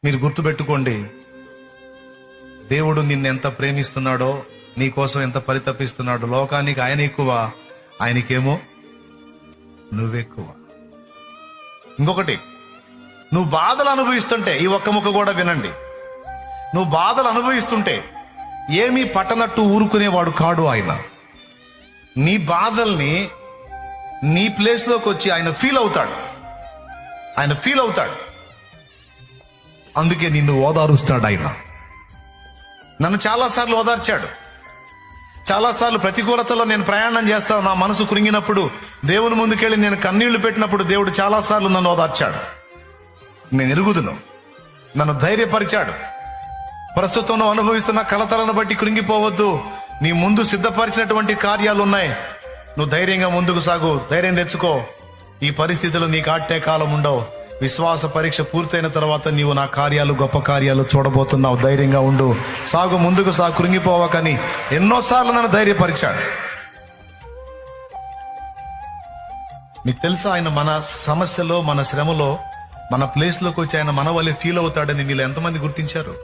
మీరు గుర్తుపెట్టుకోండి, దేవుడు నిన్నెంత ప్రేమిస్తున్నాడో, నీ కోసం ఎంత పరితపిస్తున్నాడో. లోకానికి ఆయన ఎక్కువ, ఆయనకేమో నువ్వెక్కువ. ఇంకొకటి, నువ్వు బాధలు అనుభవిస్తుంటే, ఈ ఒక్క ముక్క కూడా వినండి, నువ్వు బాధలు అనుభవిస్తుంటే ఏమీ పట్టనట్టు ఊరుకునేవాడు కాడు ఆయన. నీ బాధల్ని నీ ప్లేస్లోకి వచ్చి ఆయన ఫీల్ అవుతాడు. అందుకే నిన్ను ఓదారుస్తాడు ఆయన. నన్ను చాలాసార్లు ఓదార్చాడు. చాలాసార్లు ప్రతికూలతలో నేను ప్రయాణం చేస్తాను, నా మనసు కృంగినప్పుడు దేవుని ముందుకెళ్ళి నేను కన్నీళ్లు పెట్టినప్పుడు దేవుడు చాలాసార్లు నన్ను ఓదార్చాడు. నేను ఎరుగుదును, నన్ను ధైర్యపరిచాడు. ప్రస్తుతం నువ్వు అనుభవిస్తున్న కలతలను బట్టి కృంగిపోవద్దు. నీ ముందు సిద్ధపరిచినటువంటి కార్యాలు ఉన్నాయి. నువ్వు ధైర్యంగా ముందుకు సాగు, ధైర్యం తెచ్చుకో. ఈ పరిస్థితులు నీకు ఆట్టే కాలం ఉండవు. విశ్వాస పరీక్ష పూర్తయిన తర్వాత నీవు నా కార్యాలు, గొప్ప కార్యాలు చూడబోతున్నావు. ధైర్యంగా ఉండు, సాగు, ముందుకు సాగు, కృంగిపోవకని ఎన్నోసార్లు నన్ను ధైర్యపరిచాడు. మీకు తెలుసా, ఆయన మన సమస్యలో, మన శ్రమలో, మన ప్లేస్లోకి వచ్చి ఆయన మన వల్లే ఫీల్ అవుతాడని మీలో ఎంతమంది గుర్తించారు?